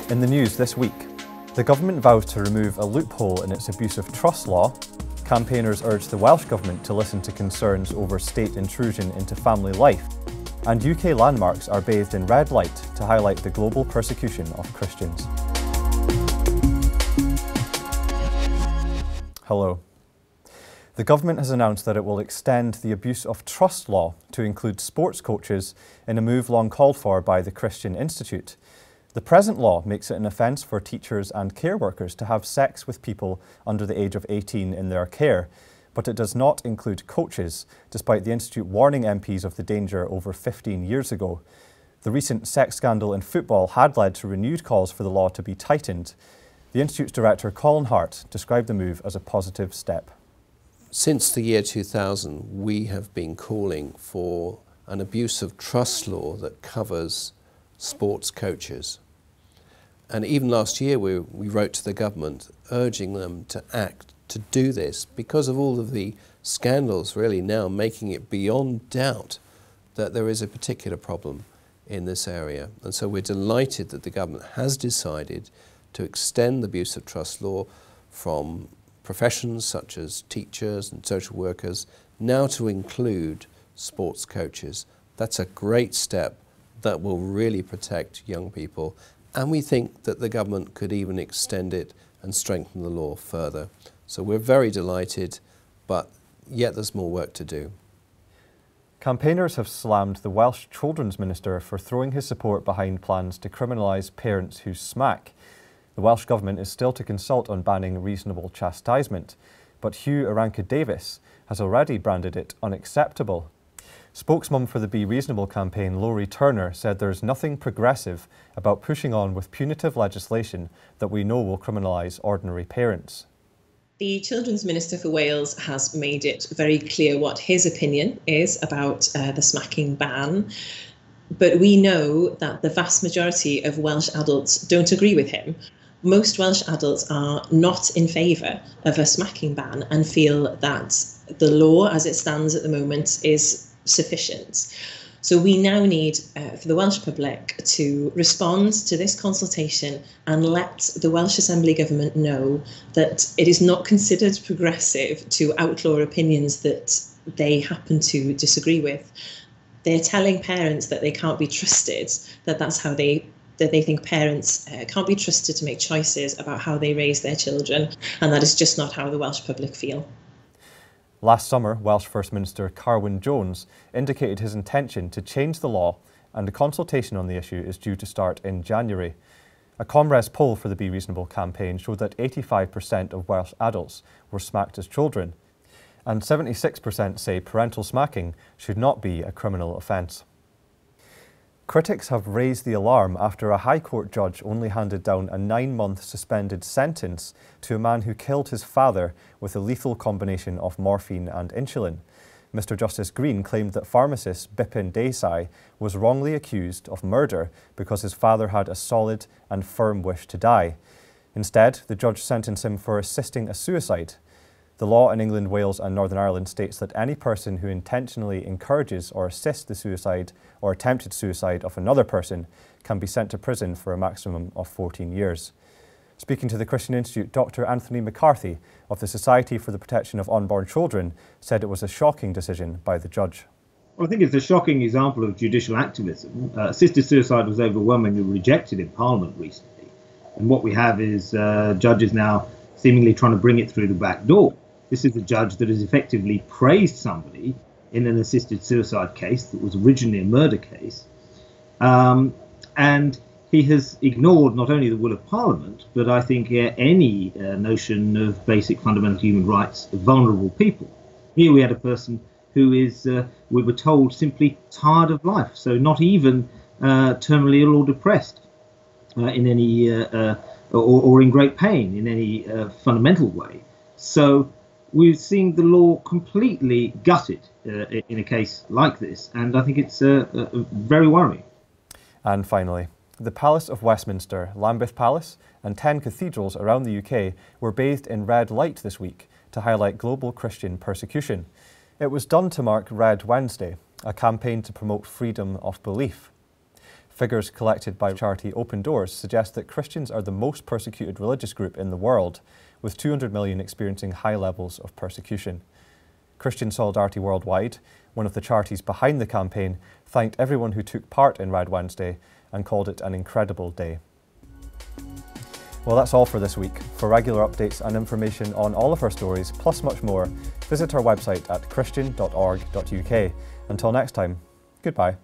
In the news this week, the government vows to remove a loophole in its abuse of trust law, campaigners urge the Welsh Government to listen to concerns over state intrusion into family life, and UK landmarks are bathed in red light to highlight the global persecution of Christians. Hello. The government has announced that it will extend the abuse of trust law to include sports coaches in a move long called for by the Christian Institute. The present law makes it an offence for teachers and care workers to have sex with people under the age of 18 in their care, but it does not include coaches, despite the Institute warning MPs of the danger over 15 years ago. The recent sex scandal in football had led to renewed calls for the law to be tightened. The Institute's director, Colin Hart, described the move as a positive step. Since the year 2000, we have been calling for an abuse of trust law that covers sports coaches. And even last year we wrote to the government urging them to act to do this because of all of the scandals really now making it beyond doubt that there is a particular problem in this area. And so we're delighted that the government has decided to extend the abuse of trust law from professions such as teachers and social workers now to include sports coaches. That's a great step that will really protect young people. And we think that the government could even extend it and strengthen the law further. So we're very delighted, but yet there's more work to do. Campaigners have slammed the Welsh Children's Minister for throwing his support behind plans to criminalise parents who smack. The Welsh Government is still to consult on banning reasonable chastisement, but Irranca-Davies has already branded it unacceptable. Spokesman for the Be Reasonable campaign, Laurie Turner, said there is nothing progressive about pushing on with punitive legislation that we know will criminalise ordinary parents. The Children's Minister for Wales has made it very clear what his opinion is about the smacking ban, but we know that the vast majority of Welsh adults don't agree with him. Most Welsh adults are not in favour of a smacking ban and feel that the law as it stands at the moment is sufficient. So we now need for the Welsh public to respond to this consultation and let the Welsh Assembly Government know that it is not considered progressive to outlaw opinions that they happen to disagree with. They're telling parents that they can't be trusted, that they think parents can't be trusted to make choices about how they raise their children, and that is just not how the Welsh public feel. Last summer, Welsh First Minister Carwyn Jones indicated his intention to change the law, and a consultation on the issue is due to start in January. A Comres poll for the Be Reasonable campaign showed that 85% of Welsh adults were smacked as children, and 76% say parental smacking should not be a criminal offence. Critics have raised the alarm after a High Court judge only handed down a 9-month suspended sentence to a man who killed his father with a lethal combination of morphine and insulin. Mr Justice Green claimed that pharmacist Bipin Desai was wrongly accused of murder because his father had a solid and firm wish to die. Instead, the judge sentenced him for assisting a suicide. The law in England, Wales and Northern Ireland states that any person who intentionally encourages or assists the suicide or attempted suicide of another person can be sent to prison for a maximum of 14 years. Speaking to the Christian Institute, Dr. Anthony McCarthy of the Society for the Protection of Unborn Children said it was a shocking decision by the judge. Well, I think it's a shocking example of judicial activism. Assisted suicide was overwhelmingly rejected in Parliament recently. And what we have is judges now seemingly trying to bring it through the back door. This is a judge that has effectively praised somebody in an assisted suicide case that was originally a murder case. And he has ignored not only the will of Parliament, but I think any notion of basic fundamental human rights of vulnerable people. Here we had a person who is, we were told, simply tired of life, so not even terminally ill or depressed in any, or in great pain in any fundamental way. So we've seen the law completely gutted in a case like this, and I think it's very worrying. And finally, the Palace of Westminster, Lambeth Palace and 10 cathedrals around the UK were bathed in red light this week to highlight global Christian persecution. It was done to mark Red Wednesday, a campaign to promote freedom of belief. Figures collected by charity Open Doors suggest that Christians are the most persecuted religious group in the world, with 200 million experiencing high levels of persecution. Christian Solidarity Worldwide, one of the charities behind the campaign, thanked everyone who took part in Red Wednesday and called it an incredible day. Well, that's all for this week. For regular updates and information on all of our stories, plus much more, visit our website at christian.org.uk. Until next time, goodbye.